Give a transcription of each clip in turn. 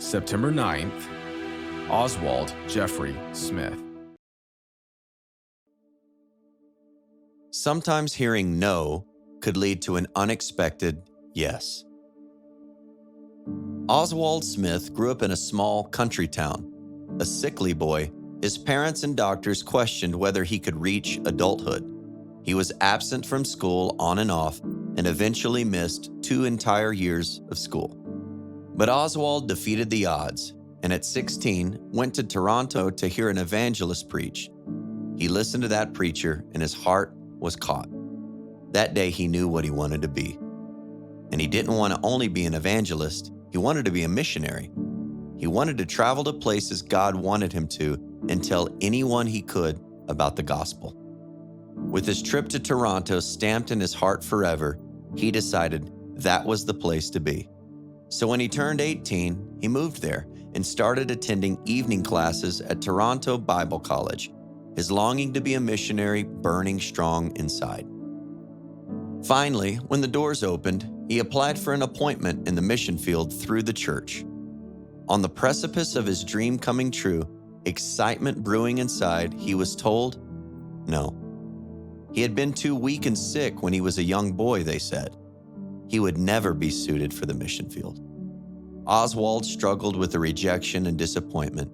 September 9th, Oswald Jeffrey Smith. Sometimes hearing no could lead to an unexpected yes. Oswald Smith grew up in a small country town. A sickly boy, his parents and doctors questioned whether he could reach adulthood. He was absent from school on and off and eventually missed 2 entire years of school. But Oswald defeated the odds and at 16 went to Toronto to hear an evangelist preach. He listened to that preacher and his heart was caught. That day he knew what he wanted to be. And he didn't want to only be an evangelist, he wanted to be a missionary. He wanted to travel to places God wanted him to and tell anyone he could about the gospel. With his trip to Toronto stamped in his heart forever, he decided that was the place to be. So when he turned 18, he moved there and started attending evening classes at Toronto Bible College, his longing to be a missionary burning strong inside. Finally, when the doors opened, he applied for an appointment in the mission field through the church. On the precipice of his dream coming true, excitement brewing inside, he was told no. He had been too weak and sick when he was a young boy, they said. He would never be suited for the mission field. Oswald struggled with the rejection and disappointment,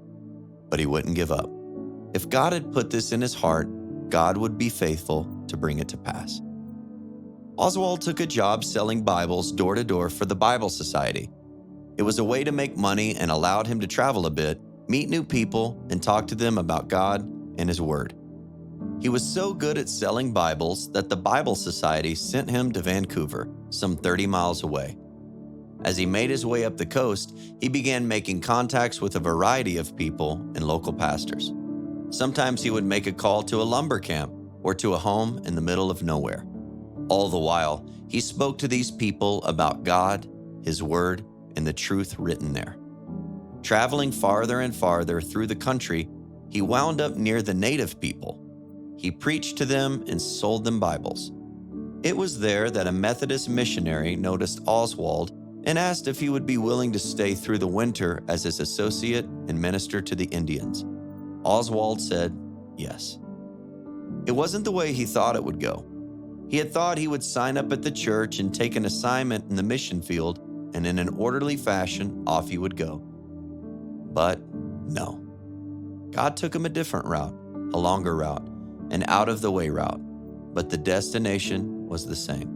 but he wouldn't give up. If God had put this in his heart, God would be faithful to bring it to pass. Oswald took a job selling Bibles door to door for the Bible Society. It was a way to make money and allowed him to travel a bit, meet new people, and talk to them about God and His Word. He was so good at selling Bibles that the Bible Society sent him to Vancouver, some 30 miles away. As he made his way up the coast, he began making contacts with a variety of people and local pastors. Sometimes he would make a call to a lumber camp or to a home in the middle of nowhere. All the while, he spoke to these people about God, His Word, and the truth written there. Traveling farther and farther through the country, he wound up near the native people. He preached to them and sold them Bibles. It was there that a Methodist missionary noticed Oswald and asked if he would be willing to stay through the winter as his associate and minister to the Indians. Oswald said yes. It wasn't the way he thought it would go. He had thought he would sign up at the church and take an assignment in the mission field, and in an orderly fashion, off he would go. But no. God took him a different route, a longer route, an out-of-the-way route, but the destination was the same.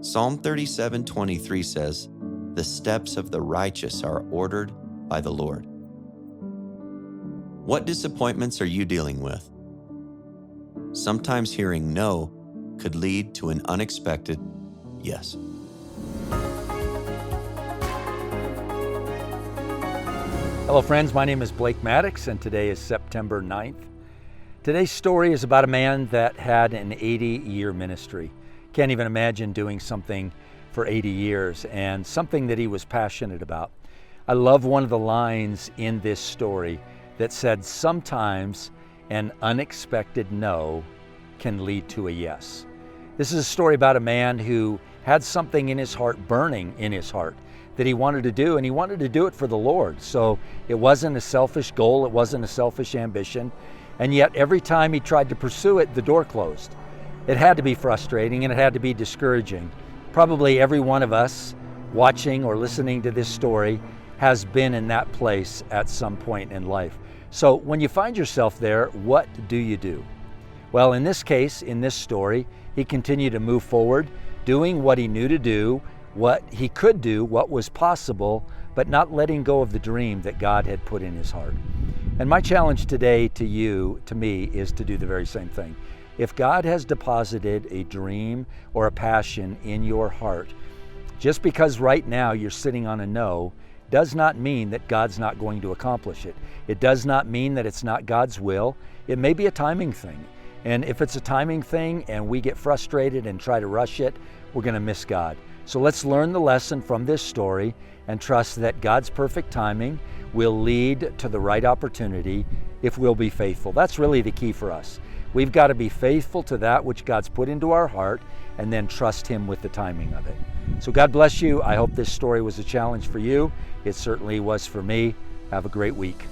Psalm 37:23 says, "The steps of the righteous are ordered by the Lord." What disappointments are you dealing with? Sometimes hearing no could lead to an unexpected yes. Hello friends, my name is Blake Maddox and today is September 9th. Today's story is about a man that had an 80-year ministry. Can't even imagine doing something for 80 years and something that he was passionate about. I love one of the lines in this story that said, sometimes an unexpected no can lead to a yes. This is a story about a man who had something in his heart, burning in his heart, that he wanted to do, and he wanted to do it for the Lord. So it wasn't a selfish goal, it wasn't a selfish ambition, and yet every time he tried to pursue it, the door closed. It had to be frustrating and it had to be discouraging. Probably every one of us watching or listening to this story has been in that place at some point in life. So when you find yourself there, what do you do? Well, in this case, in this story, he continued to move forward, doing what he knew to do, what he could do, what was possible, but not letting go of the dream that God had put in his heart. And my challenge today to you, to me, is to do the very same thing. If God has deposited a dream or a passion in your heart, just because right now you're sitting on a no, does not mean that God's not going to accomplish it. It does not mean that it's not God's will. It may be a timing thing. And if it's a timing thing and we get frustrated and try to rush it, we're going to miss God. So let's learn the lesson from this story and trust that God's perfect timing will lead to the right opportunity if we'll be faithful. That's really the key for us. We've got to be faithful to that which God's put into our heart and then trust Him with the timing of it. So God bless you. I hope this story was a challenge for you. It certainly was for me. Have a great week.